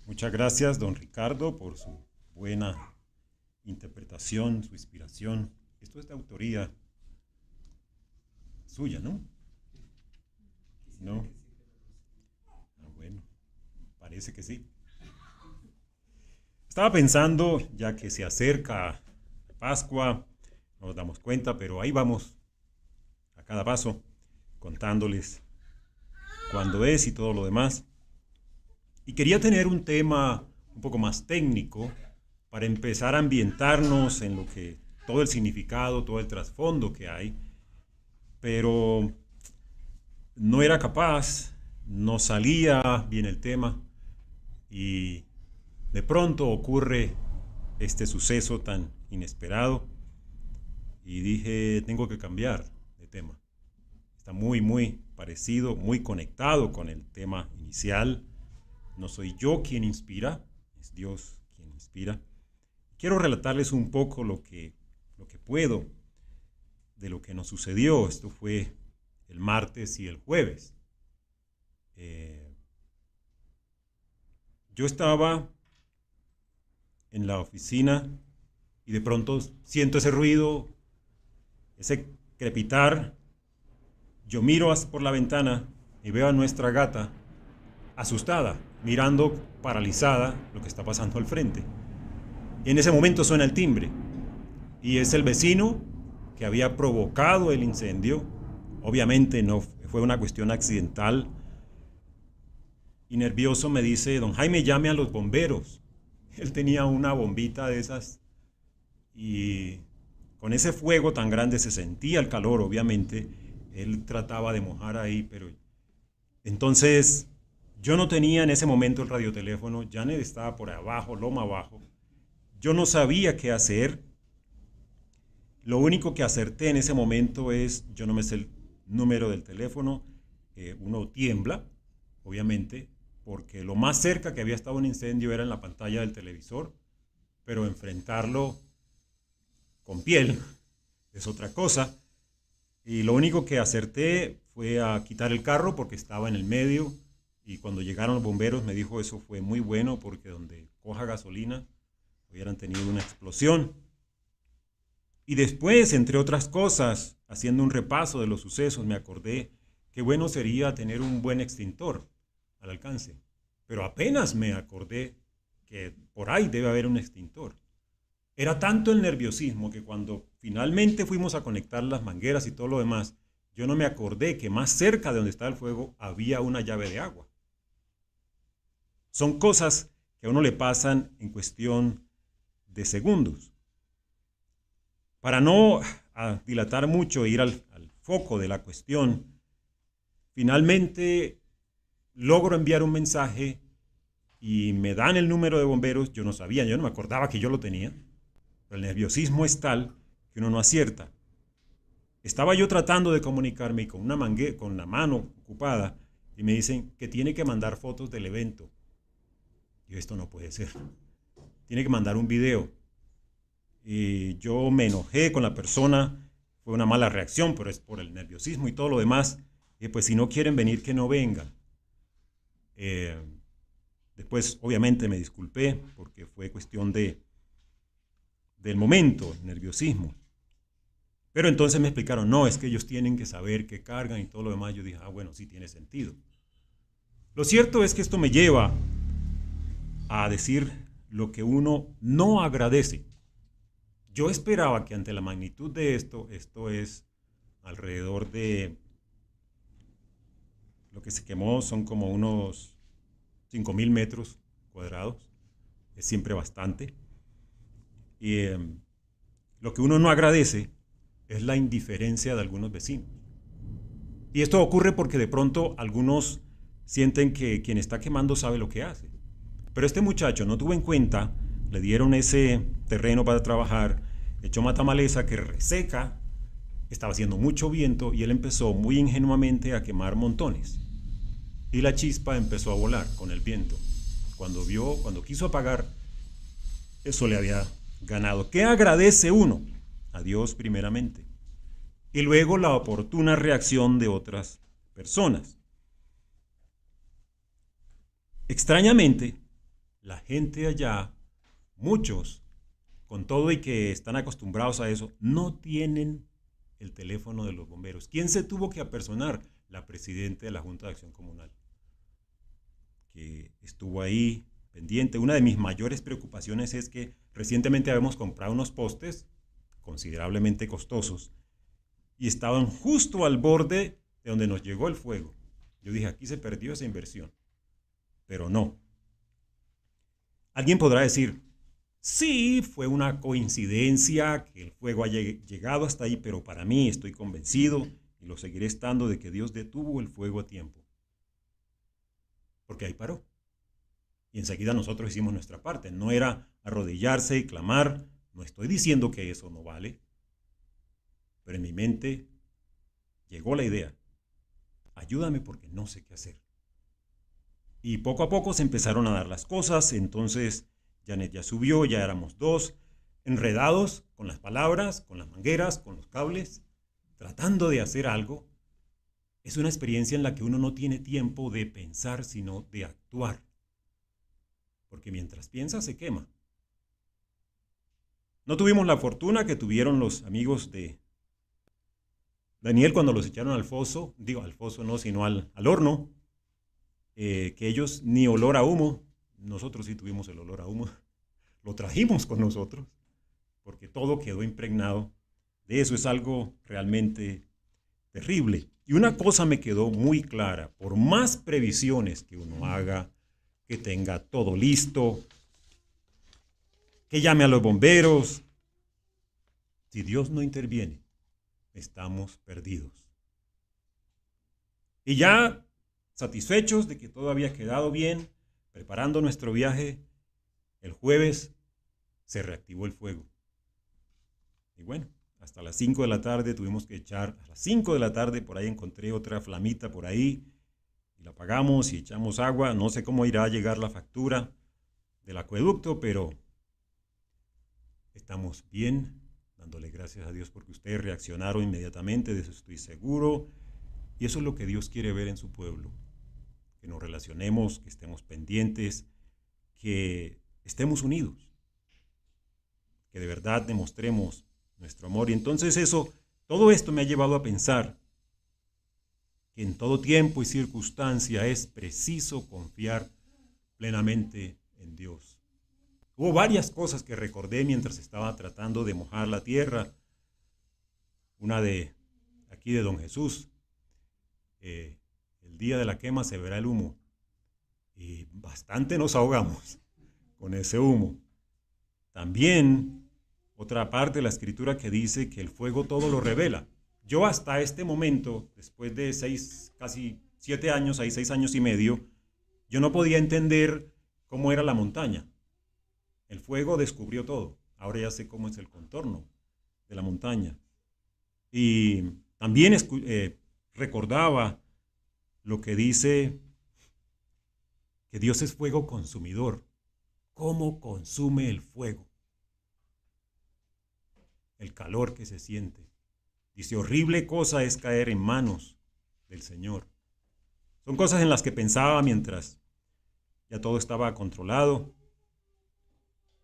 Muchas gracias, don Ricardo, por su buena interpretación, su inspiración. Esto es de autoría suya, ¿no? ¿No? Ah, bueno, parece que sí. Estaba pensando, ya que se acerca Pascua, no nos damos cuenta, pero ahí vamos, a cada paso, contándoles cuándo es y todo lo demás. Y quería tener un tema un poco más técnico para empezar a ambientarnos en lo que todo el significado, todo el trasfondo que hay, pero no era capaz, no salía bien el tema y de pronto ocurre este suceso tan inesperado y dije, tengo que cambiar de tema. Está muy parecido, muy conectado con el tema inicial. No soy yo quien inspira, es Dios quien inspira. Quiero relatarles un poco lo que puedo de lo que nos sucedió. Esto fue el martes y el jueves. Eh, yo estaba en la oficina y de pronto siento ese ruido, ese crepitar. Yo miro por la ventana y veo a nuestra gata asustada, mirando paralizada lo que está pasando al frente. Y en ese momento suena el timbre y es el vecino que había provocado el incendio. Obviamente no fue una cuestión accidental. Y nervioso me dice, don Jaime, llame a los bomberos. Él tenía una bombita de esas y con ese fuego tan grande se sentía el calor, obviamente. Él trataba de mojar ahí, pero entonces yo no tenía en ese momento el radioteléfono. Janet estaba por abajo, loma abajo. Yo no sabía qué hacer. Lo único que acerté en ese momento es, yo no me sé el número del teléfono, uno tiembla, obviamente, porque lo más cerca que había estado un incendio era en la pantalla del televisor, pero enfrentarlo con piel es otra cosa. Y lo único que acerté fue a quitar el carro porque estaba en el medio y cuando llegaron los bomberos me dijo eso fue muy bueno porque donde coja gasolina hubieran tenido una explosión. Y después, entre otras cosas, haciendo un repaso de los sucesos, me acordé que bueno sería tener un buen extintor al alcance. Pero apenas me acordé que por ahí debe haber un extintor. Era tanto el nerviosismo que cuando finalmente fuimos a conectar las mangueras y todo lo demás, yo no me acordé que más cerca de donde estaba el fuego había una llave de agua. Son cosas que a uno le pasan en cuestión de segundos. Para no dilatar mucho e ir al foco de la cuestión, finalmente logro enviar un mensaje y me dan el número de bomberos. Yo no sabía, yo no me acordaba que yo lo tenía. Pero el nerviosismo es tal que uno no acierta. Estaba yo tratando de comunicarme con una manguera, con la mano ocupada, y me dicen que tiene que mandar fotos del evento. Y esto no puede ser. Tiene que mandar un video. Y yo me enojé con la persona, fue una mala reacción, pero es por el nerviosismo y todo lo demás. Y pues si no quieren venir, que no vengan. Eh, Después, obviamente, me disculpé porque fue cuestión del momento, nerviosismo. Pero entonces me explicaron, no, es que ellos tienen que saber qué cargan y todo lo demás. Yo dije, ah, bueno, sí tiene sentido. Lo cierto es que esto me lleva a decir lo que uno no agradece. Yo esperaba que ante la magnitud de esto es alrededor de lo que se quemó, son como unos 5.000 metros cuadrados, es siempre bastante. Y lo que uno no agradece es la indiferencia de algunos vecinos. Y esto ocurre porque de pronto algunos sienten que quien está quemando sabe lo que hace. Pero este muchacho no tuvo en cuenta, le dieron ese terreno para trabajar, echó matamaleza que reseca, estaba haciendo mucho viento y él empezó muy ingenuamente a quemar montones. Y la chispa empezó a volar con el viento. Cuando quiso apagar, eso le había ganado. ¿Qué agradece uno? A Dios primeramente. Y luego la oportuna reacción de otras personas. Extrañamente, la gente allá, muchos, con todo y que están acostumbrados a eso, no tienen el teléfono de los bomberos. ¿Quién se tuvo que apersonar? La presidenta de la Junta de Acción Comunal, que estuvo ahí pendiente. Una de mis mayores preocupaciones es que recientemente habíamos comprado unos postes considerablemente costosos y estaban justo al borde de donde nos llegó el fuego. Yo dije, aquí se perdió esa inversión, pero no. Alguien podrá decir, sí, fue una coincidencia que el fuego haya llegado hasta ahí, pero para mí estoy convencido y lo seguiré estando de que Dios detuvo el fuego a tiempo. Porque ahí paró. Y enseguida nosotros hicimos nuestra parte. No era arrodillarse y clamar. No estoy diciendo que eso no vale. Pero en mi mente llegó la idea. Ayúdame porque no sé qué hacer. Y poco a poco se empezaron a dar las cosas. Entonces Janet ya subió, ya éramos dos, enredados con las palabras, con las mangueras, con los cables, tratando de hacer algo. Es una experiencia en la que uno no tiene tiempo de pensar, sino de actuar. Porque mientras piensa, se quema. No tuvimos la fortuna que tuvieron los amigos de Daniel cuando los echaron al foso. Digo, al foso no, sino al horno. Que ellos ni olor a humo. Nosotros sí tuvimos el olor a humo. Lo trajimos con nosotros. Porque todo quedó impregnado de eso. Es algo realmente terrible. Y una cosa me quedó muy clara, por más previsiones que uno haga, que tenga todo listo, que llame a los bomberos, si Dios no interviene, estamos perdidos. Y ya satisfechos de que todo había quedado bien, preparando nuestro viaje, el jueves se reactivó el fuego. Y bueno, hasta las 5 de la tarde tuvimos que echar, a las 5 de la tarde por ahí encontré otra flamita por ahí, y la apagamos y echamos agua. No sé cómo irá a llegar la factura del acueducto, pero estamos bien, dándole gracias a Dios porque ustedes reaccionaron inmediatamente, de eso estoy seguro, y eso es lo que Dios quiere ver en su pueblo, que nos relacionemos, que estemos pendientes, que estemos unidos, que de verdad demostremos nuestro amor. Y entonces todo esto me ha llevado a pensar que en todo tiempo y circunstancia es preciso confiar plenamente en Dios. Hubo varias cosas que recordé mientras estaba tratando de mojar la tierra. Una de aquí de Don Jesús. El día de la quema se verá el humo. Y bastante nos ahogamos con ese humo. También otra parte de la escritura que dice que el fuego todo lo revela. Yo hasta este momento, después de casi 7 años, 6 años y medio, yo no podía entender cómo era la montaña. El fuego descubrió todo. Ahora ya sé cómo es el contorno de la montaña. Y también recordaba lo que dice que Dios es fuego consumidor. ¿Cómo consume el fuego? El calor que se siente. Dice, horrible cosa es caer en manos del Señor. Son cosas en las que pensaba mientras ya todo estaba controlado.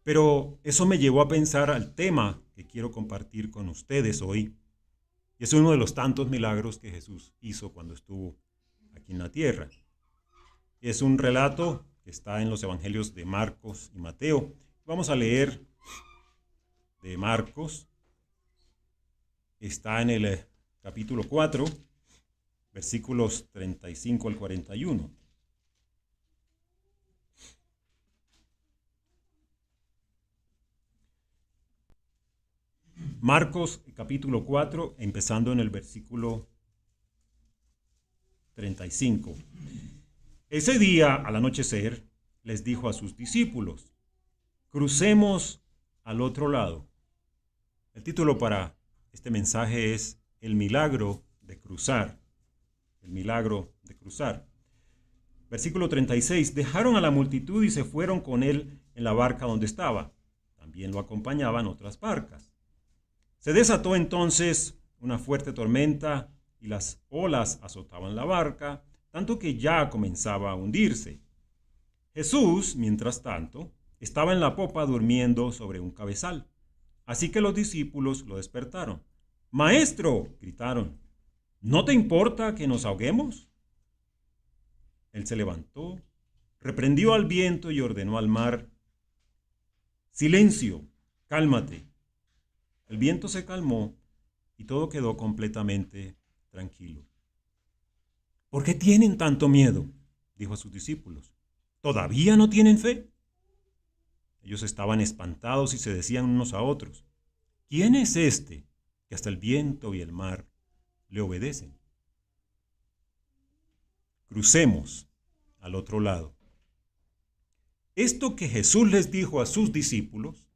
Pero eso me llevó a pensar al tema que quiero compartir con ustedes hoy. Y es uno de los tantos milagros que Jesús hizo cuando estuvo aquí en la tierra. Es un relato que está en los evangelios de Marcos y Mateo. Vamos a leer de Marcos. Está en el capítulo 4, versículos 35 al 41. Marcos capítulo 4, empezando en el versículo 35. Ese día, al anochecer, les dijo a sus discípulos, crucemos al otro lado. El título para este mensaje es El milagro de cruzar. El milagro de cruzar. Versículo 36. Dejaron a la multitud y se fueron con él en la barca donde estaba. También lo acompañaban otras barcas. Se desató entonces una fuerte tormenta y las olas azotaban la barca, tanto que ya comenzaba a hundirse. Jesús, mientras tanto, estaba en la popa durmiendo sobre un cabezal. Así que los discípulos lo despertaron. ¡Maestro!, gritaron, ¿no te importa que nos ahoguemos? Él se levantó, reprendió al viento y ordenó al mar, silencio, cálmate. El viento se calmó y todo quedó completamente tranquilo. ¿Por qué tienen tanto miedo?, dijo a sus discípulos. ¿Todavía no tienen fe? Ellos estaban espantados y se decían unos a otros, ¿quién es este que hasta el viento y el mar le obedecen? Crucemos al otro lado. Esto que Jesús les dijo a sus discípulos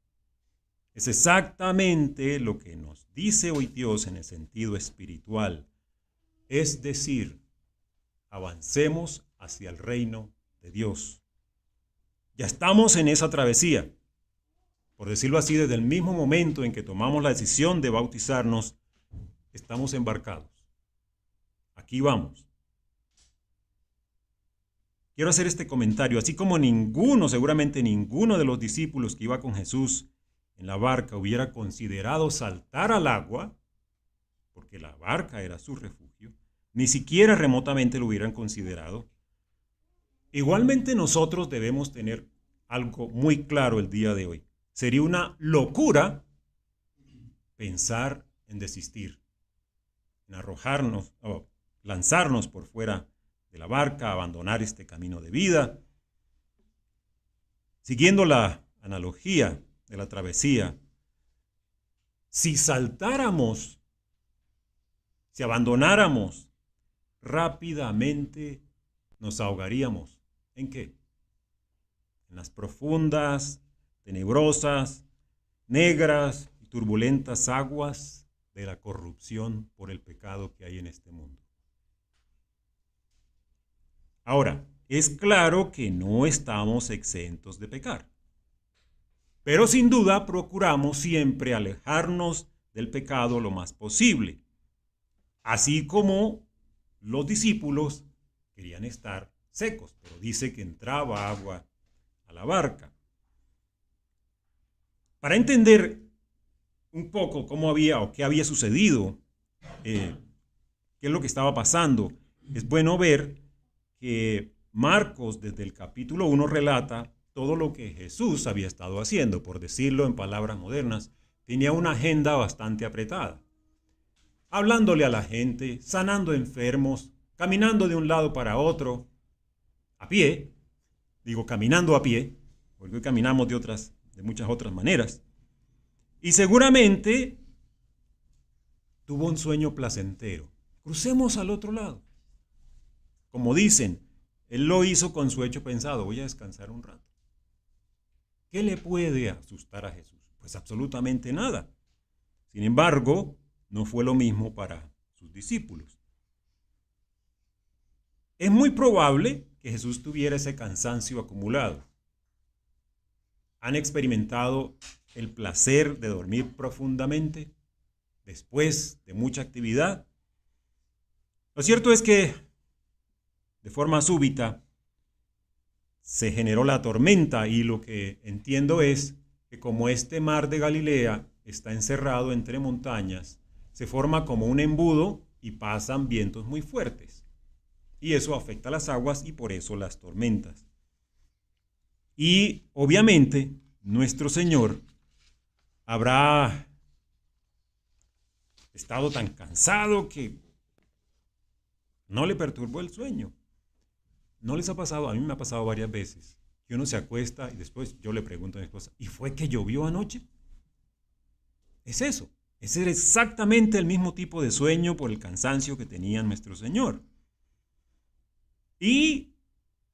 es exactamente lo que nos dice hoy Dios en el sentido espiritual, es decir, avancemos hacia el reino de Dios. Ya estamos en esa travesía. Por decirlo así, desde el mismo momento en que tomamos la decisión de bautizarnos, estamos embarcados. Aquí vamos. Quiero hacer este comentario, así como seguramente ninguno de los discípulos que iba con Jesús en la barca hubiera considerado saltar al agua, porque la barca era su refugio, ni siquiera remotamente lo hubieran considerado. Igualmente nosotros debemos tener algo muy claro el día de hoy. Sería una locura pensar en desistir, en arrojarnos o lanzarnos por fuera de la barca, abandonar este camino de vida. Siguiendo la analogía de la travesía, si saltáramos, si abandonáramos, rápidamente nos ahogaríamos. ¿En qué? En las profundas, tenebrosas, negras y turbulentas aguas de la corrupción por el pecado que hay en este mundo. Ahora, es claro que no estamos exentos de pecar, pero sin duda procuramos siempre alejarnos del pecado lo más posible, así como los discípulos querían estar secos, pero dice que entraba agua a la barca. Para entender un poco cómo había o qué había sucedido, qué es lo que estaba pasando, es bueno ver que Marcos desde el capítulo 1 relata todo lo que Jesús había estado haciendo. Por decirlo en palabras modernas, tenía una agenda bastante apretada, hablándole a la gente, sanando enfermos, caminando de un lado para otro, a pie, caminando a pie, porque hoy caminamos de muchas otras maneras. Y seguramente tuvo un sueño placentero. Crucemos al otro lado. Como dicen, él lo hizo con su hecho pensado, voy a descansar un rato. ¿Qué le puede asustar a Jesús? Pues absolutamente nada. Sin embargo, no fue lo mismo para sus discípulos. Es muy probable que Jesús tuviera ese cansancio acumulado. ¿Han experimentado el placer de dormir profundamente después de mucha actividad? Lo cierto es que de forma súbita se generó la tormenta y lo que entiendo es que como este mar de Galilea está encerrado entre montañas, se forma como un embudo y pasan vientos muy fuertes. Y eso afecta las aguas y por eso las tormentas. Y obviamente nuestro Señor habrá estado tan cansado que no le perturbó el sueño. ¿No les ha pasado? A mí me ha pasado varias veces que uno se acuesta y después yo le pregunto a mi esposa, ¿y fue que llovió anoche? Es eso. Ese era exactamente el mismo tipo de sueño por el cansancio que tenía nuestro Señor. Y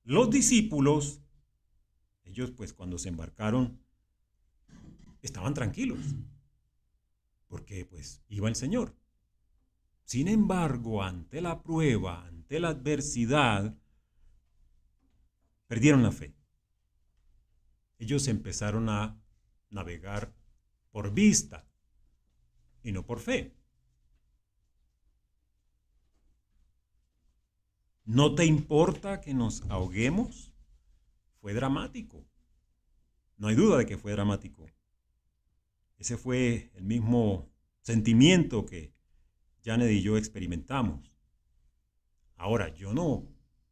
los discípulos, ellos pues cuando se embarcaron, estaban tranquilos, porque pues iba el Señor. Sin embargo, ante la prueba, ante la adversidad, perdieron la fe. Ellos empezaron a navegar por vista y no por fe. ¿No te importa que nos ahoguemos? fue dramático. No hay duda de que fue dramático. Ese fue el mismo sentimiento que Janet y yo experimentamos. Ahora, yo no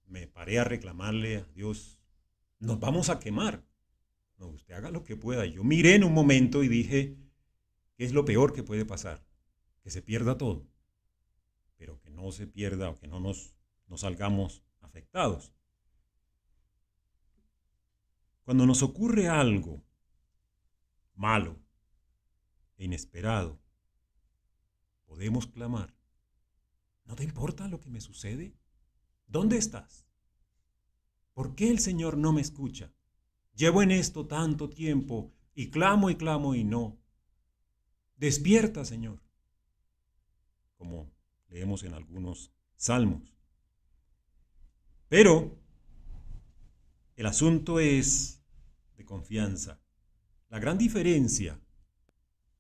me paré a reclamarle a Dios, nos vamos a quemar. No, usted haga lo que pueda. Yo miré en un momento y dije, ¿qué es lo peor que puede pasar? Que se pierda todo, pero que no se pierda o que no salgamos afectados. Cuando nos ocurre algo malo e inesperado, podemos clamar, ¿no te importa lo que me sucede? ¿Dónde estás? ¿Por qué el Señor no me escucha? Llevo en esto tanto tiempo y clamo y no. Despierta, Señor. Como leemos en algunos salmos. Pero el asunto es de confianza. La gran diferencia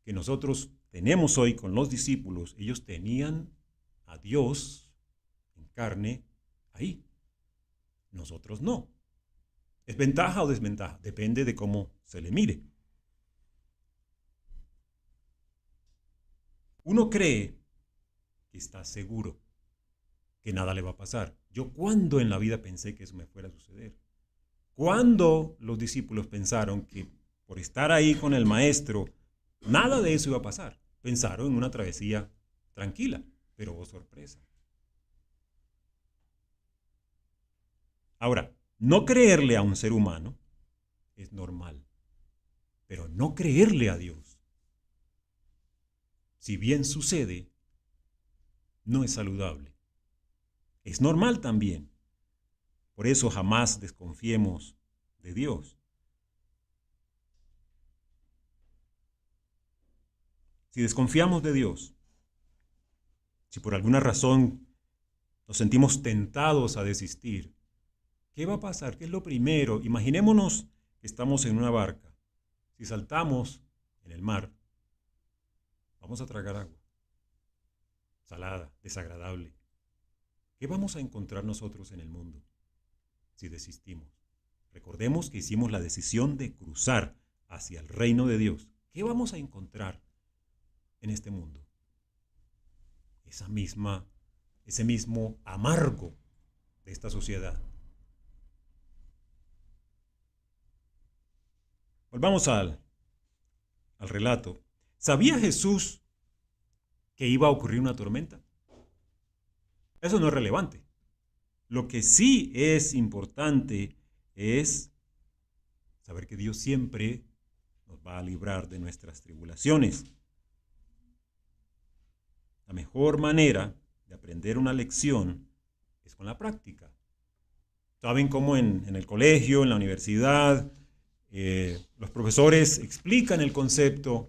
que nosotros tenemos hoy con los discípulos, ellos tenían a Dios en carne ahí. Nosotros no. ¿Es ventaja o desventaja? Depende de cómo se le mire. Uno cree que está seguro, que nada le va a pasar. ¿Yo cuándo en la vida pensé que eso me fuera a suceder? ¿Cuándo los discípulos pensaron que por estar ahí con el maestro, nada de eso iba a pasar? Pensaron en una travesía tranquila, pero oh sorpresa. Ahora, no creerle a un ser humano es normal, pero no creerle a Dios, si bien sucede, no es saludable. Es normal también. Por eso jamás desconfiemos de Dios. Si desconfiamos de Dios, si por alguna razón nos sentimos tentados a desistir, ¿qué va a pasar? ¿Qué es lo primero? Imaginémonos que estamos en una barca. Si saltamos en el mar, vamos a tragar agua. Salada, desagradable. ¿Qué vamos a encontrar nosotros en el mundo si desistimos? Recordemos que hicimos la decisión de cruzar hacia el reino de Dios. ¿Qué vamos a encontrar en este mundo? Ese mismo amargo de esta sociedad. Volvamos al relato. ¿Sabía Jesús que iba a ocurrir una tormenta? Eso no es relevante. Lo que sí es importante es saber que Dios siempre nos va a librar de nuestras tribulaciones. La mejor manera de aprender una lección es con la práctica. ¿Saben cómo en el colegio, en la universidad, los profesores explican el concepto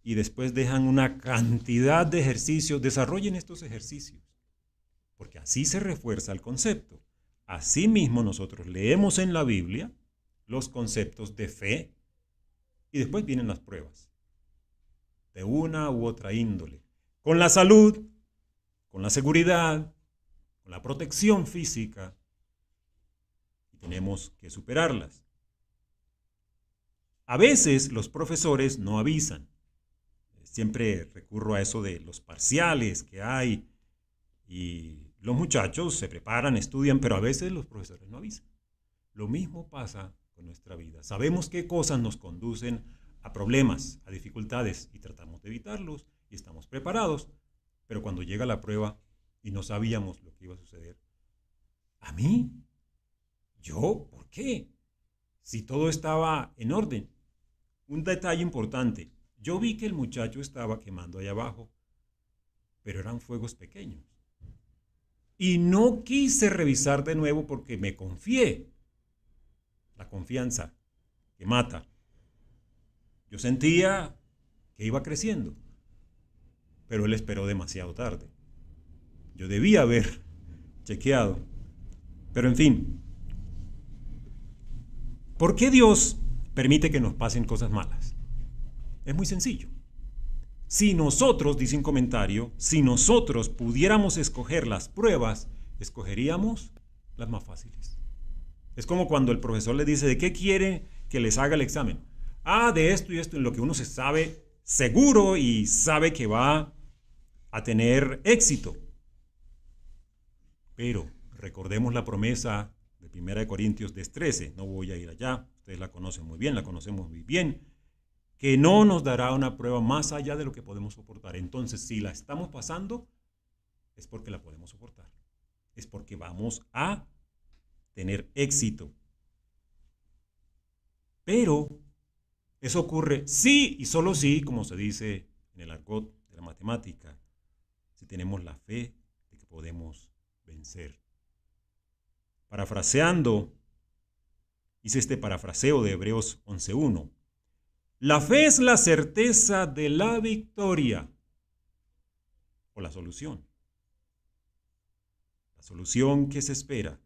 y después dejan una cantidad de ejercicios? Desarrollen estos ejercicios, porque así se refuerza el concepto. Asimismo, nosotros leemos en la Biblia los conceptos de fe y después vienen las pruebas de una u otra índole. Con la salud, con la seguridad, con la protección física, y tenemos que superarlas. A veces los profesores no avisan. Siempre recurro a eso de los parciales que hay y los muchachos se preparan, estudian, pero a veces los profesores no avisan. Lo mismo pasa con nuestra vida. Sabemos qué cosas nos conducen a problemas, a dificultades y tratamos de evitarlos y estamos preparados, pero cuando llega la prueba y no sabíamos lo que iba a suceder. ¿A mí? ¿Yo? ¿Por qué? Si todo estaba en orden. Un detalle importante. Yo vi que el muchacho estaba quemando allá abajo, pero eran fuegos pequeños. Y no quise revisar de nuevo porque me confié. La confianza que mata. Yo sentía que iba creciendo, pero él esperó demasiado tarde. Yo debía haber chequeado. Pero en fin, ¿por qué Dios permite que nos pasen cosas malas? Es muy sencillo. Si nosotros, dice un comentario, si nosotros pudiéramos escoger las pruebas, escogeríamos las más fáciles. Es como cuando el profesor le dice, ¿de qué quiere que les haga el examen? Ah, de esto y esto, en lo que uno se sabe seguro y sabe que va a tener éxito. Pero recordemos la promesa de 1 Corintios 10:13, no voy a ir allá, ustedes la conocen muy bien, la conocemos muy bien, que no nos dará una prueba más allá de lo que podemos soportar. Entonces, si la estamos pasando, es porque la podemos soportar, es porque vamos a tener éxito. Pero eso ocurre sí y solo sí, como se dice en el argot de la matemática, si tenemos la fe de que podemos vencer. Parafraseando, hice este parafraseo de Hebreos 11:1. La fe es la certeza de la victoria o la solución. La solución que se espera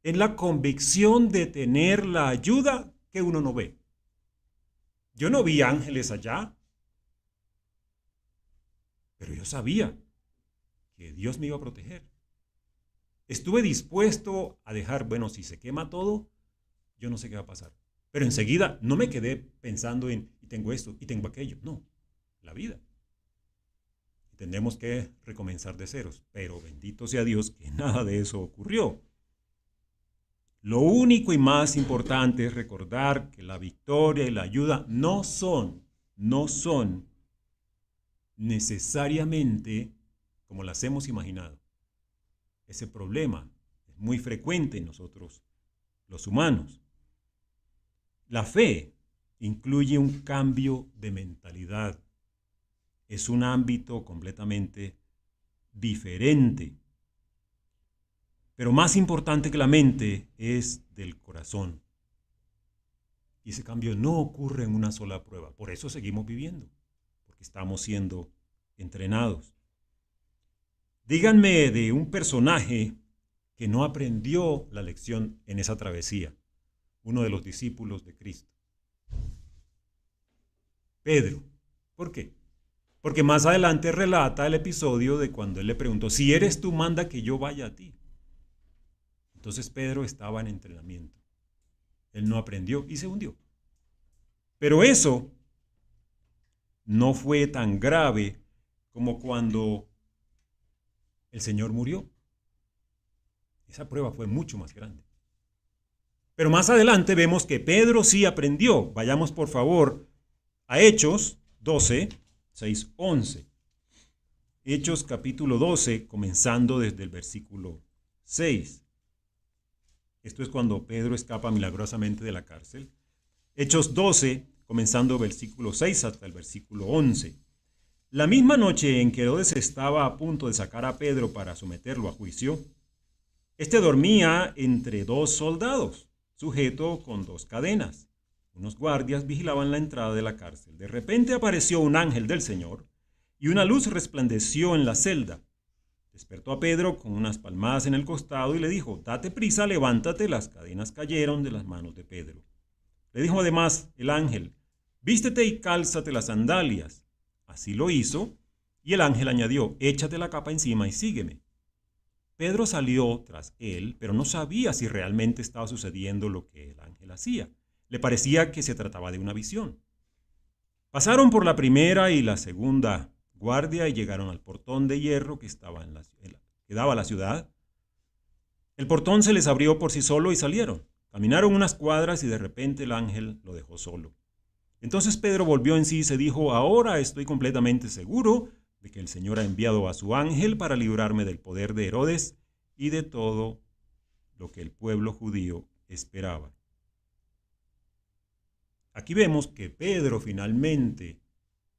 en la convicción de tener la ayuda que uno no ve. Yo no vi ángeles allá, pero yo sabía que Dios me iba a proteger. Estuve dispuesto a dejar, bueno, si se quema todo, yo no sé qué va a pasar. Pero enseguida no me quedé pensando en, y tengo esto, y tengo aquello. No, la vida. Tenemos que recomenzar de ceros, pero bendito sea Dios que nada de eso ocurrió. Lo único y más importante es recordar que la victoria y la ayuda no son necesariamente como las hemos imaginado. Ese problema es muy frecuente en nosotros, los humanos. La fe incluye un cambio de mentalidad. Es un ámbito completamente diferente. Pero más importante que la mente es del corazón. Y ese cambio no ocurre en una sola prueba. Por eso seguimos viviendo, porque estamos siendo entrenados. Díganme de un personaje que no aprendió la lección en esa travesía, uno de los discípulos de Cristo. Pedro. ¿Por qué? Porque más adelante relata el episodio de cuando él le preguntó, si eres tú, manda que yo vaya a ti. Entonces Pedro estaba en entrenamiento. Él no aprendió y se hundió. Pero eso no fue tan grave como cuando el Señor murió. Esa prueba fue mucho más grande. Pero más adelante vemos que Pedro sí aprendió. Vayamos por favor a Hechos 12, 6, 11. Hechos capítulo 12, comenzando desde el versículo 6. Esto es cuando Pedro escapa milagrosamente de la cárcel. Hechos 12, comenzando versículo 6 hasta el versículo 11. La misma noche en que Herodes estaba a punto de sacar a Pedro para someterlo a juicio, este dormía entre dos soldados, sujeto con dos cadenas. Unos guardias vigilaban la entrada de la cárcel. De repente apareció un ángel del Señor y una luz resplandeció en la celda. Despertó a Pedro con unas palmadas en el costado y le dijo, date prisa, levántate. Las cadenas cayeron de las manos de Pedro. Le dijo además el ángel, vístete y cálzate las sandalias. Así lo hizo, y el ángel añadió, échate la capa encima y sígueme. Pedro salió tras él, pero no sabía si realmente estaba sucediendo lo que el ángel hacía. Le parecía que se trataba de una visión. Pasaron por la primera y la segunda guardia y llegaron al portón de hierro que daba a la ciudad. El portón se les abrió por sí solo y salieron. Caminaron unas cuadras y de repente el ángel lo dejó solo. Entonces Pedro volvió en sí y se dijo, ahora estoy completamente seguro de que el Señor ha enviado a su ángel para librarme del poder de Herodes y de todo lo que el pueblo judío esperaba. Aquí vemos que Pedro finalmente,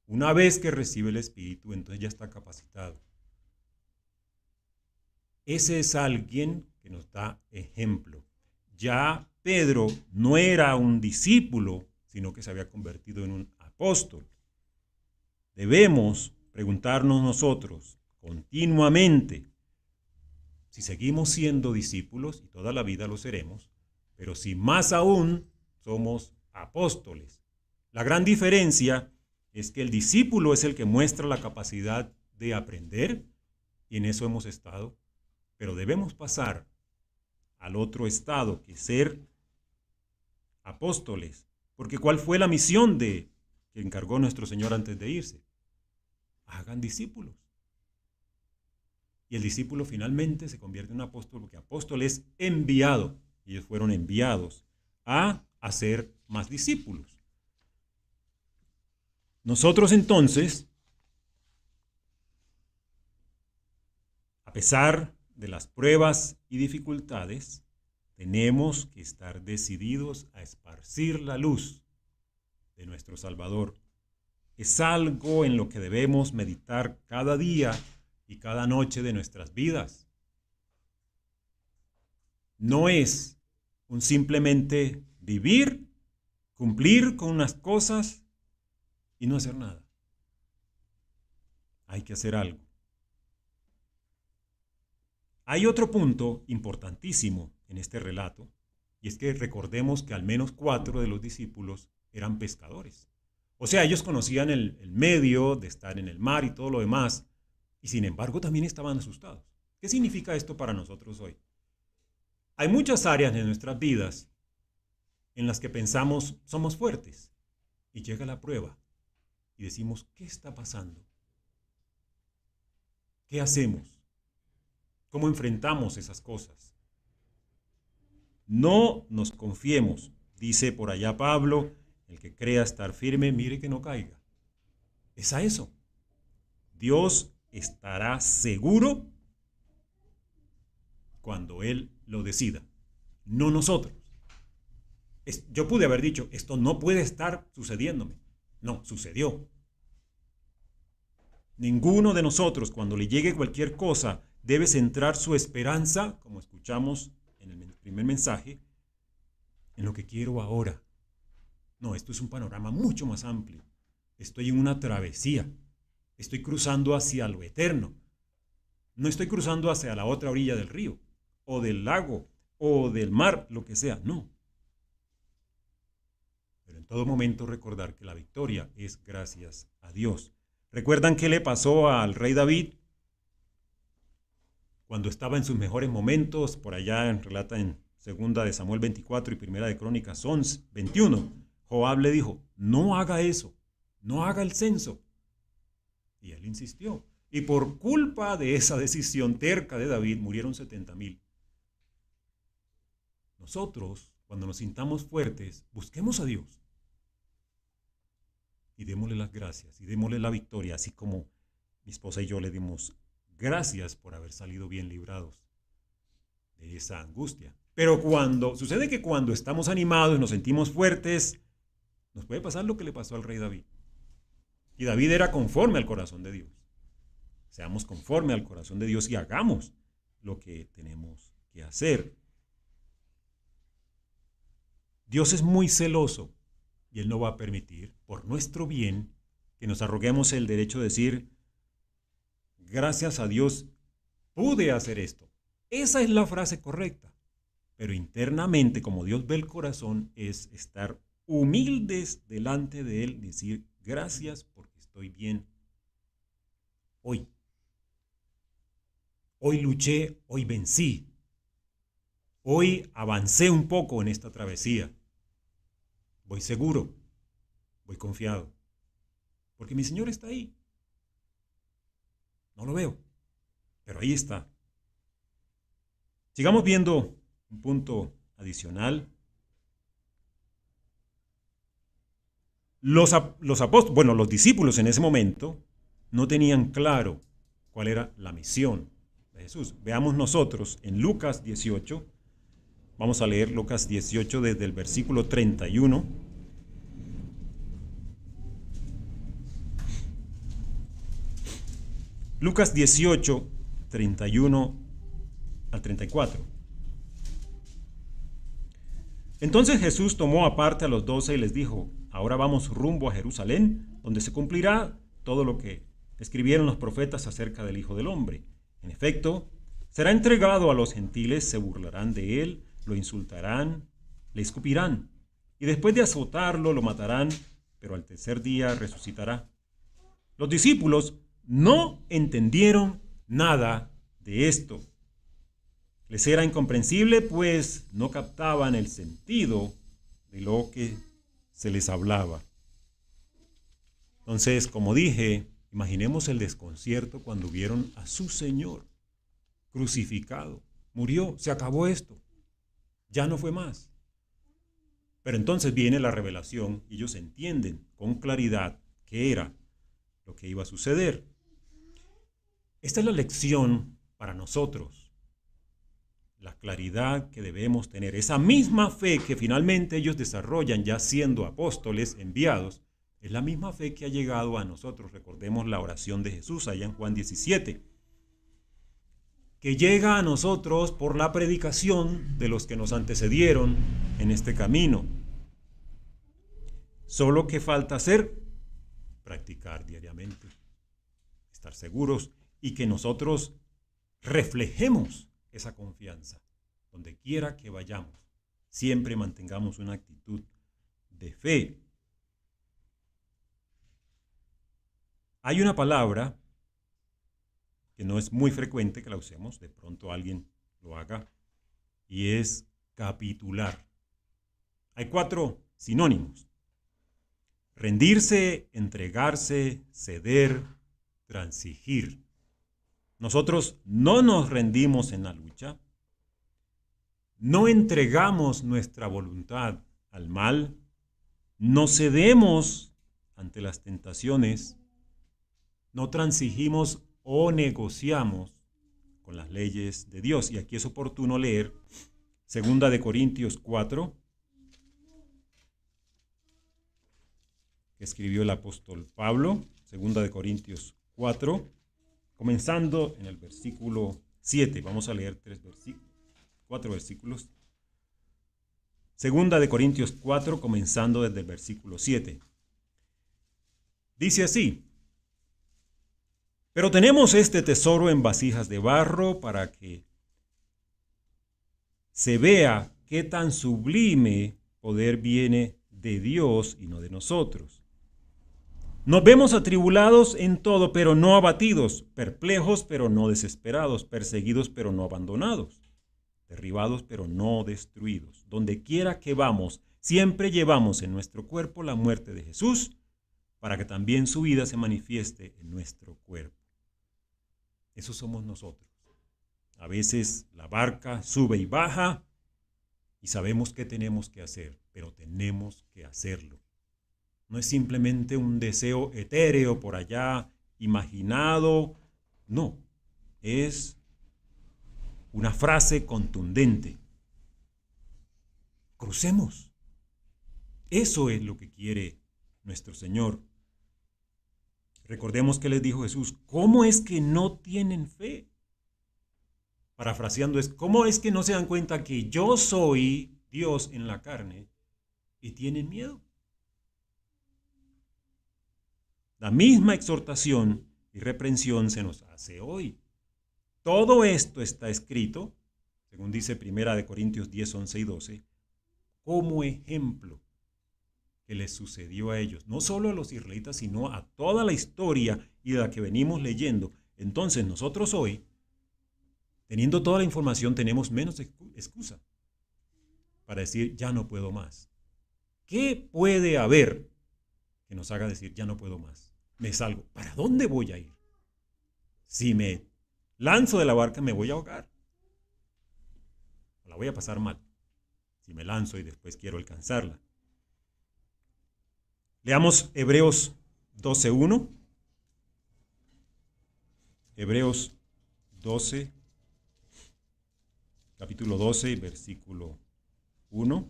una vez que recibe el Espíritu, entonces ya está capacitado. Ese es alguien que nos da ejemplo. Ya Pedro no era un discípulo, sino que se había convertido en un apóstol. Debemos preguntarnos nosotros continuamente si seguimos siendo discípulos, y toda la vida lo seremos, pero si más aún somos apóstoles. La gran diferencia es que el discípulo es el que muestra la capacidad de aprender, y en eso hemos estado, pero debemos pasar al otro estado, que ser apóstoles. Porque ¿cuál fue la misión que encargó nuestro Señor antes de irse? Hagan discípulos. Y el discípulo finalmente se convierte en un apóstol, porque apóstol es enviado. Y ellos fueron enviados a hacer más discípulos. Nosotros entonces, a pesar de las pruebas y dificultades, tenemos que estar decididos a esparcir la luz de nuestro Salvador. Es algo en lo que debemos meditar cada día y cada noche de nuestras vidas. No es un simplemente vivir, cumplir con unas cosas y no hacer nada. Hay que hacer algo. Hay otro punto importantísimo en este relato, y es que recordemos que al menos 4 de los discípulos eran pescadores. O sea, ellos conocían el medio de estar en el mar y todo lo demás, y sin embargo también estaban asustados. ¿Qué significa esto para nosotros hoy? Hay muchas áreas de nuestras vidas en las que pensamos somos fuertes, y llega la prueba, y decimos, ¿qué está pasando? ¿Qué hacemos? ¿Cómo enfrentamos esas cosas? No nos confiemos, dice por allá Pablo, el que crea estar firme, mire que no caiga. Es a eso. Dios estará seguro cuando Él lo decida, no nosotros. Yo pude haber dicho, esto no puede estar sucediéndome. No, sucedió. Ninguno de nosotros, cuando le llegue cualquier cosa, debe centrar su esperanza, como escuchamos en el primer mensaje, en lo que quiero ahora. No, esto es un panorama mucho más amplio. Estoy en una travesía. Estoy cruzando hacia lo eterno. No estoy cruzando hacia la otra orilla del río, o del lago, o del mar, lo que sea. No. Pero en todo momento recordar que la victoria es gracias a Dios. ¿Recuerdan qué le pasó al rey David? Cuando estaba en sus mejores momentos, por allá relata en 2 de Samuel 24 y 1 de Crónicas 21, Joab le dijo, no haga eso, no haga el censo. Y él insistió. Y por culpa de esa decisión terca de David, murieron 70,000. Nosotros, cuando nos sintamos fuertes, busquemos a Dios. Y démosle las gracias, y démosle la victoria, así como mi esposa y yo le dimos gracias por haber salido bien librados de esa angustia. Pero sucede que cuando estamos animados, nos sentimos fuertes, nos puede pasar lo que le pasó al rey David. Y David era conforme al corazón de Dios. Seamos conforme al corazón de Dios y hagamos lo que tenemos que hacer. Dios es muy celoso y Él no va a permitir, por nuestro bien, que nos arroguemos el derecho de decir, gracias a Dios pude hacer esto. Esa es la frase correcta. Pero internamente, como Dios ve el corazón, es estar humildes delante de Él, decir gracias porque estoy bien hoy. Hoy luché, hoy vencí. Hoy avancé un poco en esta travesía. Voy seguro, voy confiado, porque mi Señor está ahí. No lo veo, pero ahí está. Sigamos viendo un punto adicional. Los apóstoles, bueno, los discípulos en ese momento no tenían claro cuál era la misión de Jesús. Veamos nosotros en Lucas 18, vamos a leer Lucas 18 desde el versículo 31. Lucas 18, 31 al 34. Entonces Jesús tomó aparte a los 12 y les dijo, ahora vamos rumbo a Jerusalén, donde se cumplirá todo lo que escribieron los profetas acerca del Hijo del Hombre. En efecto, será entregado a los gentiles, se burlarán de él, lo insultarán, le escupirán, y después de azotarlo lo matarán, pero al tercer día resucitará. Los discípulos no entendieron nada de esto. Les era incomprensible, pues no captaban el sentido de lo que se les hablaba. Entonces, como dije, imaginemos el desconcierto cuando vieron a su Señor crucificado. Murió, se acabó esto. Ya no fue más. Pero entonces viene la revelación y ellos entienden con claridad qué era lo que iba a suceder. Esta es la lección para nosotros. La claridad que debemos tener. Esa misma fe que finalmente ellos desarrollan ya siendo apóstoles enviados, es la misma fe que ha llegado a nosotros. Recordemos la oración de Jesús allá en Juan 17. Que llega a nosotros por la predicación de los que nos antecedieron en este camino. Solo que falta hacer, practicar diariamente, estar seguros y que nosotros reflejemos esa confianza. Donde quiera que vayamos, siempre mantengamos una actitud de fe. Hay una palabra que no es muy frecuente que la usemos, de pronto alguien lo haga, y es capitular. Hay 4 sinónimos: rendirse, entregarse, ceder, transigir. Nosotros no nos rendimos en la lucha, no entregamos nuestra voluntad al mal, no cedemos ante las tentaciones, no transigimos o negociamos con las leyes de Dios. Y aquí es oportuno leer 2 Corintios 4, que escribió el apóstol Pablo, 2 Corintios 4, comenzando en el versículo 7. Vamos a leer 4 versículos. 2 Corintios 4, comenzando desde el versículo 7. Dice así: pero tenemos este tesoro en vasijas de barro para que se vea qué tan sublime poder viene de Dios y no de nosotros. Nos vemos atribulados en todo, pero no abatidos, perplejos, pero no desesperados, perseguidos, pero no abandonados, derribados, pero no destruidos. Donde quiera que vamos, siempre llevamos en nuestro cuerpo la muerte de Jesús, para que también su vida se manifieste en nuestro cuerpo. Eso somos nosotros. A veces la barca sube y baja y sabemos qué tenemos que hacer, pero tenemos que hacerlo. No es simplemente un deseo etéreo por allá, imaginado. No, es una frase contundente. Crucemos. Eso es lo que quiere nuestro Señor. Recordemos que les dijo Jesús: ¿cómo es que no tienen fe? Parafraseando es: ¿cómo es que no se dan cuenta que yo soy Dios en la carne y tienen miedo? La misma exhortación y reprensión se nos hace hoy. Todo esto está escrito, según dice 1 Corintios 10, 11 y 12, como ejemplo que les sucedió a ellos, no solo a los israelitas, sino a toda la historia y de la que venimos leyendo. Entonces nosotros hoy, teniendo toda la información, tenemos menos excusa para decir: ya no puedo más. ¿Qué puede haber que nos haga decir: ya no puedo más? Me salgo. ¿Para dónde voy a ir? Si me lanzo de la barca, me voy a ahogar. La voy a pasar mal si me lanzo y después quiero alcanzarla. Leamos Hebreos 12:1. Hebreos 12, capítulo 12, versículo 1.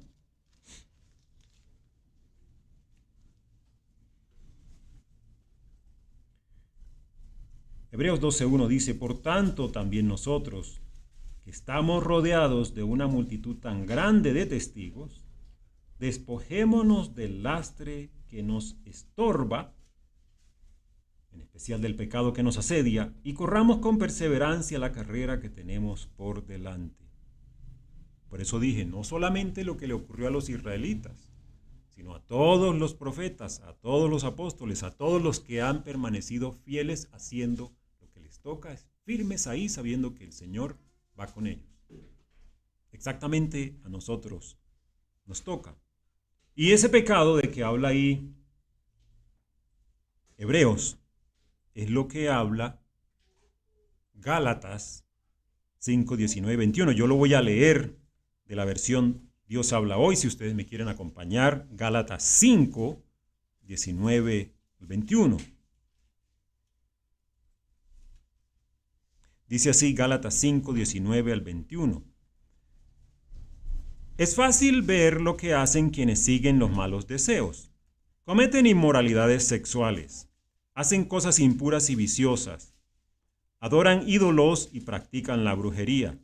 Hebreos 12:1 dice: por tanto, también nosotros, que estamos rodeados de una multitud tan grande de testigos, despojémonos del lastre que nos estorba, en especial del pecado que nos asedia, y corramos con perseverancia la carrera que tenemos por delante. Por eso dije, no solamente lo que le ocurrió a los israelitas, sino a todos los profetas, a todos los apóstoles, a todos los que han permanecido fieles haciendo lo que les toca, firmes ahí, sabiendo que el Señor va con ellos. exactamente a nosotros nos toca. Y ese pecado de que habla ahí Hebreos es lo que habla Gálatas 5, 19, 21. Yo lo voy a leer de la versión Dios habla hoy, si ustedes me quieren acompañar. Gálatas 5, 19, 21. Dice así Gálatas 5, 19 al 21. Es fácil ver lo que hacen quienes siguen los malos deseos. Cometen inmoralidades sexuales, hacen cosas impuras y viciosas, adoran ídolos y practican la brujería,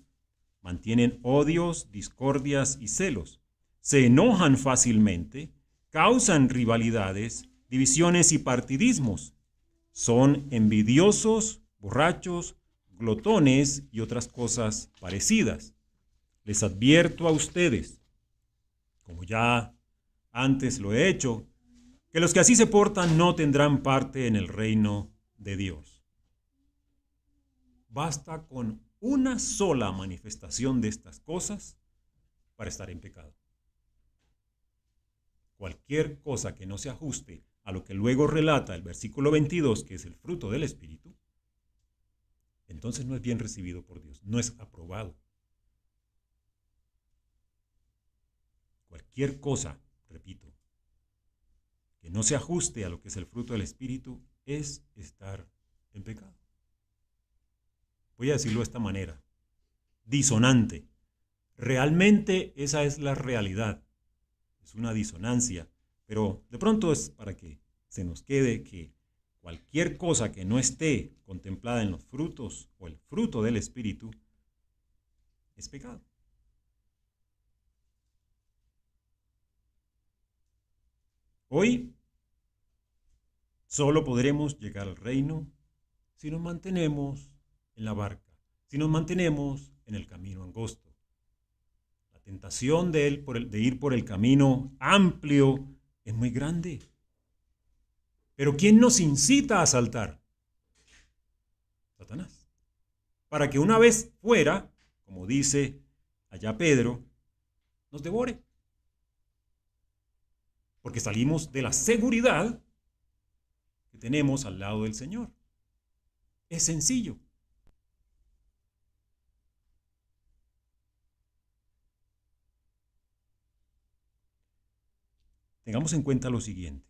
mantienen odios, discordias y celos, se enojan fácilmente, causan rivalidades, divisiones y partidismos, son envidiosos, borrachos, glotones y otras cosas parecidas. Les advierto a ustedes, como ya antes lo he hecho, que los que así se portan no tendrán parte en el reino de Dios. Basta con una sola manifestación de estas cosas para estar en pecado. Cualquier cosa que no se ajuste a lo que luego relata el versículo 22, que es el fruto del Espíritu, entonces no es bien recibido por Dios, no es aprobado. Cualquier cosa, repito, que no se ajuste a lo que es el fruto del Espíritu es estar en pecado. Voy a decirlo de esta manera, disonante. Realmente esa es la realidad. Es una disonancia, pero de pronto es para que se nos quede que cualquier cosa que no esté contemplada en los frutos o el fruto del Espíritu es pecado. Hoy solo podremos llegar al reino si nos mantenemos en la barca, si nos mantenemos en el camino angosto. La tentación de ir por el camino amplio es muy grande. Pero ¿quién nos incita a saltar? Satanás. Para que una vez fuera, como dice allá Pedro, nos devore. Porque salimos de la seguridad que tenemos al lado del Señor. Es sencillo. Tengamos en cuenta lo siguiente.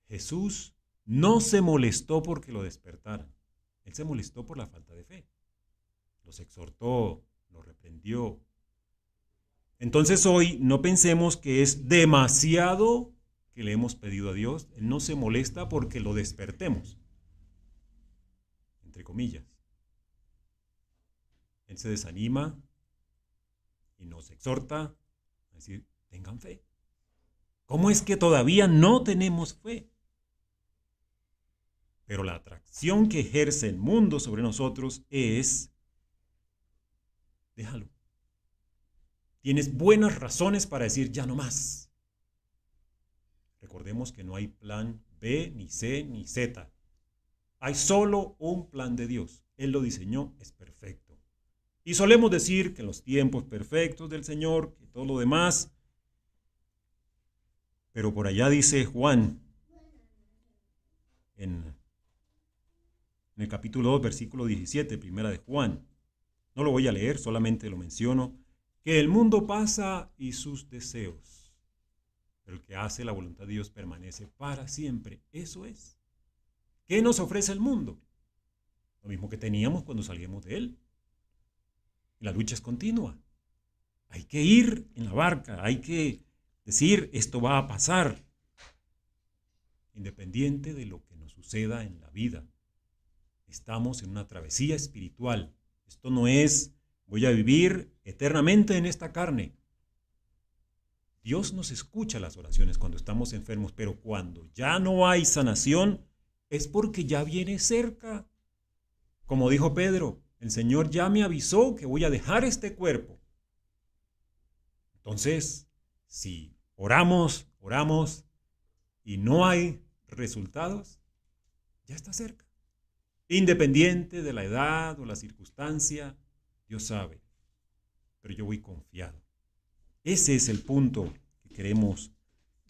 Jesús no se molestó porque lo despertaran. Él se molestó por la falta de fe. Los exhortó, los reprendió. Entonces hoy no pensemos que es demasiado que le hemos pedido a Dios. Él no se molesta porque lo despertemos, entre comillas. Él se desanima y nos exhorta a decir, tengan fe. ¿Cómo es que todavía no tenemos fe? Pero la atracción que ejerce el mundo sobre nosotros es, déjalo. Tienes buenas razones para decir ya no más. Recordemos que no hay plan B, ni C, ni Z. Hay solo un plan de Dios. Él lo diseñó, es perfecto. Y solemos decir que los tiempos perfectos del Señor, que todo lo demás. Pero por allá dice Juan, en el capítulo 2, versículo 17, primera de Juan. No lo voy a leer, solamente lo menciono. Que el mundo pasa y sus deseos, pero el que hace la voluntad de Dios permanece para siempre. Eso es. ¿Qué nos ofrece el mundo? Lo mismo que teníamos cuando salíamos de él. La lucha es continua. Hay que ir en la barca, hay que decir, esto va a pasar, independiente de lo que nos suceda en la vida. Estamos en una travesía espiritual. Esto no es, voy a vivir eternamente en esta carne. Dios nos escucha las oraciones cuando estamos enfermos, pero cuando ya no hay sanación, es porque ya viene cerca. Como dijo Pedro, el Señor ya me avisó que voy a dejar este cuerpo. Entonces, si oramos y no hay resultados, ya está cerca. Independiente de la edad o la circunstancia, Dios sabe. pero yo voy confiado. Ese es el punto que queremos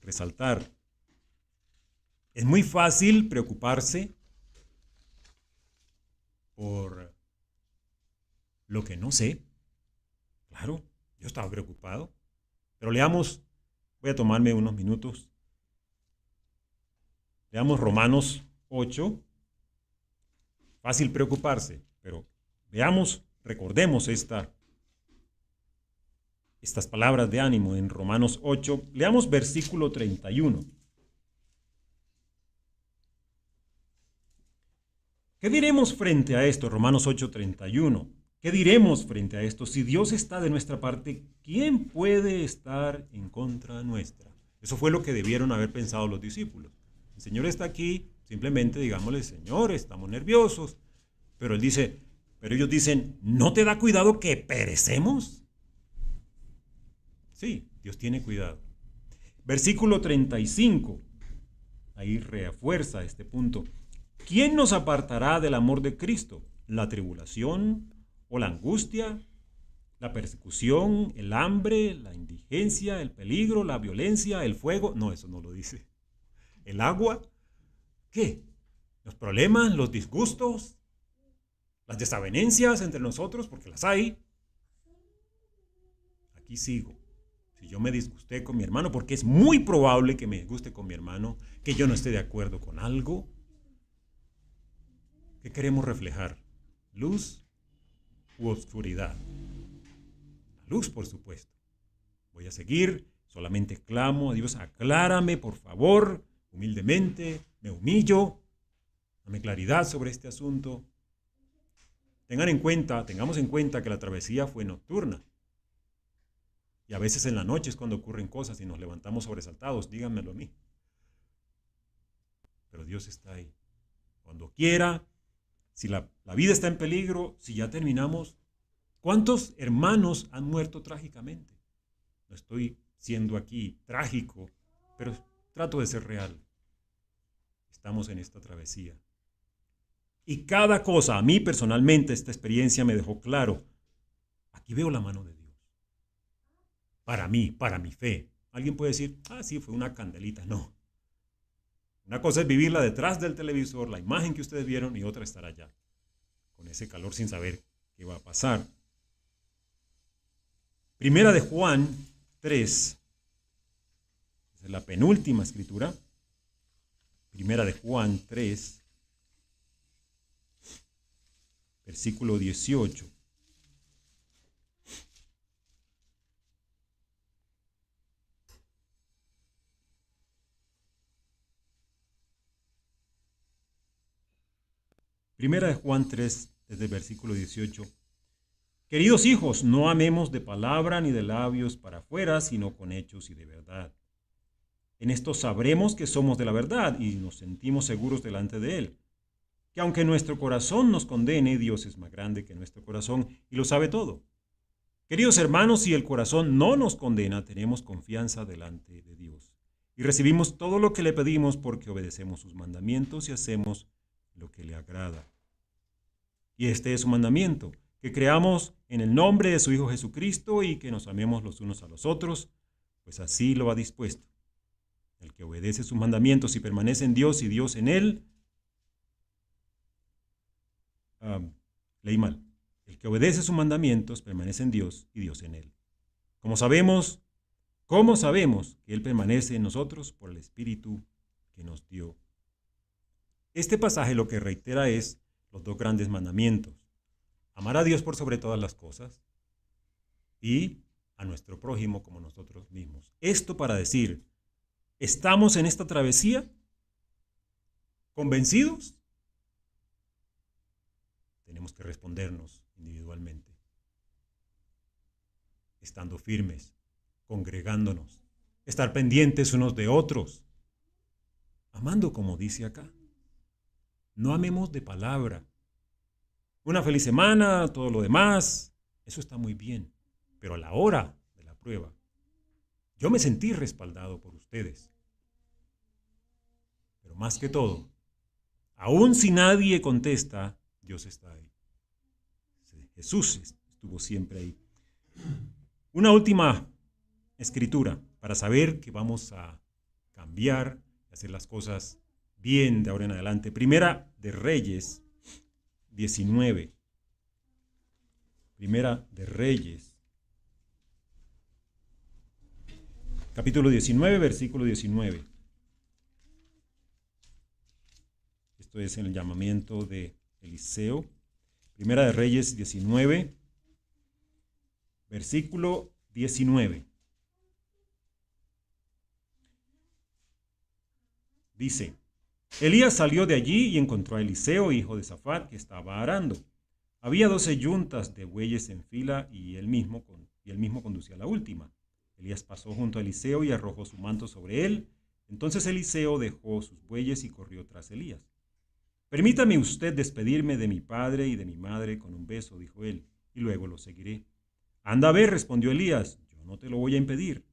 resaltar. Es muy fácil preocuparse por lo que no sé. Claro, yo estaba preocupado. Pero leamos, voy a tomarme unos minutos. Leamos Romanos 8. Fácil preocuparse, pero veamos, recordemos estas palabras de ánimo en Romanos 8. Leamos versículo 31. ¿Qué diremos frente a esto? Romanos 8:31. ¿Qué diremos frente a esto? Si Dios está de nuestra parte, ¿quién puede estar en contra nuestra? Eso fue lo que debieron haber pensado los discípulos. El Señor está aquí, simplemente digámosle, Señor, estamos nerviosos. Pero ellos dicen, ¿no te da cuidado que perecemos? Sí, Dios tiene cuidado. Versículo 35. Ahí refuerza este punto. ¿Quién nos apartará del amor de Cristo? ¿La tribulación o la angustia? ¿La persecución, el hambre, la indigencia, el peligro, la violencia, el fuego? No, eso no lo dice. ¿El agua? ¿Qué? ¿Los problemas, los disgustos? ¿Las desavenencias entre nosotros? Porque las hay. Aquí sigo. Si yo me disgusté con mi hermano, porque es muy probable que me disguste con mi hermano, que yo no esté de acuerdo con algo. ¿Qué queremos reflejar? ¿Luz u oscuridad? La luz, por supuesto. Voy a seguir, solamente clamo a Dios, aclárame, por favor, humildemente, me humillo, dame claridad sobre este asunto. Tengamos en cuenta que la travesía fue nocturna. Y a veces en la noche es cuando ocurren cosas y nos levantamos sobresaltados, díganmelo a mí. Pero Dios está ahí. Cuando quiera, si la vida está en peligro, si ya terminamos, ¿cuántos hermanos han muerto trágicamente? No estoy siendo aquí trágico, pero trato de ser real. Estamos en esta travesía. Y cada cosa, a mí personalmente, esta experiencia me dejó claro. Aquí veo la mano de Dios. Para mí, para mi fe. Alguien puede decir, sí, fue una candelita. No. Una cosa es vivirla detrás del televisor, la imagen que ustedes vieron, y otra estar allá, con ese calor sin saber qué va a pasar. Primera de Juan 3. Esa es la penúltima escritura. Primera de Juan 3. Versículo 18. Primera de Juan 3, desde el versículo 18. Queridos hijos, no amemos de palabra ni de labios para afuera, sino con hechos y de verdad. En esto sabremos que somos de la verdad y nos sentimos seguros delante de Él. Que aunque nuestro corazón nos condene, Dios es más grande que nuestro corazón y lo sabe todo. Queridos hermanos, si el corazón no nos condena, tenemos confianza delante de Dios. Y recibimos todo lo que le pedimos porque obedecemos sus mandamientos y hacemos lo que le agrada. Y este es su mandamiento, que creamos en el nombre de su Hijo Jesucristo y que nos amemos los unos a los otros, pues así lo ha dispuesto. El que obedece sus mandamientos y permanece en Dios y Dios en él, leí mal. El que obedece sus mandamientos permanece en Dios y Dios en él. ¿Cómo sabemos que Él permanece en nosotros? Por el Espíritu que nos dio. Este pasaje lo que reitera es los dos grandes mandamientos. Amar a Dios por sobre todas las cosas y a nuestro prójimo como nosotros mismos. Esto para decir, ¿estamos en esta travesía? ¿Convencidos? Tenemos que respondernos individualmente, estando firmes, congregándonos, estar pendientes unos de otros, amando como dice acá. No amemos de palabra. Una feliz semana, todo lo demás, eso está muy bien, pero a la hora de la prueba, yo me sentí respaldado por ustedes. Pero más que todo, aun si nadie contesta, Dios está ahí. Jesús estuvo siempre ahí. Una última escritura para saber que vamos a cambiar y hacer las cosas bien de ahora en adelante. Primera de Reyes 19. Primera de Reyes, capítulo 19, versículo 19. Esto es en el llamamiento de Eliseo. Primera de Reyes 19, versículo 19. Dice: Elías salió de allí y encontró a Eliseo, hijo de Safat, que estaba arando. Había 12 yuntas de bueyes en fila y él mismo conducía la última. Elías pasó junto a Eliseo y arrojó su manto sobre él. Entonces Eliseo dejó sus bueyes y corrió tras Elías. Permítame usted despedirme de mi padre y de mi madre con un beso, dijo él, y luego lo seguiré. Anda a ver, respondió Elías, yo no te lo voy a impedir.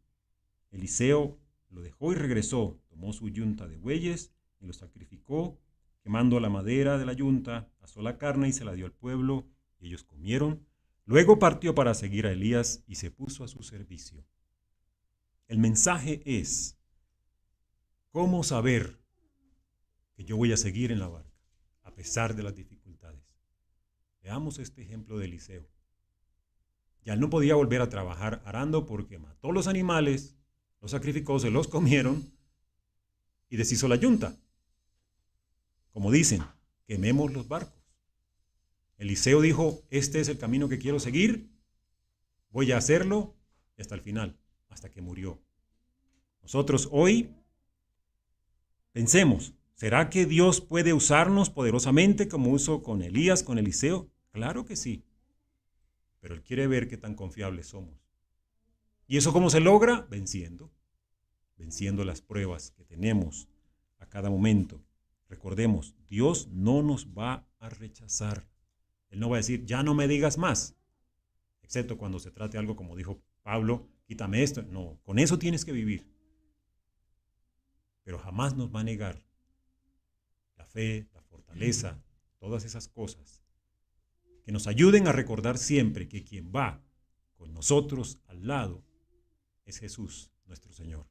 Eliseo lo dejó y regresó, tomó su yunta de bueyes y lo sacrificó, quemando la madera de la yunta, asó la carne y se la dio al pueblo, y ellos comieron. Luego partió para seguir a Elías y se puso a su servicio. El mensaje es: ¿cómo saber que yo voy a seguir en la barca, a pesar de las dificultades? Veamos este ejemplo de Eliseo. Ya no podía volver a trabajar arando porque mató los animales, los sacrificó, se los comieron y deshizo la yunta. Como dicen, quememos los barcos. Eliseo dijo: este es el camino que quiero seguir, voy a hacerlo y hasta el final, hasta que murió. Nosotros hoy pensemos, ¿será que Dios puede usarnos poderosamente como usó con Elías, con Eliseo? Claro que sí, pero Él quiere ver qué tan confiables somos. ¿Y eso cómo se logra? Venciendo las pruebas que tenemos a cada momento. Recordemos, Dios no nos va a rechazar. Él no va a decir, ya no me digas más, excepto cuando se trate algo como dijo Pablo, quítame esto. No, con eso tienes que vivir. Pero jamás nos va a negar la fe, la fortaleza, todas esas cosas que nos ayuden a recordar siempre que quien va con nosotros al lado es Jesús, nuestro Señor.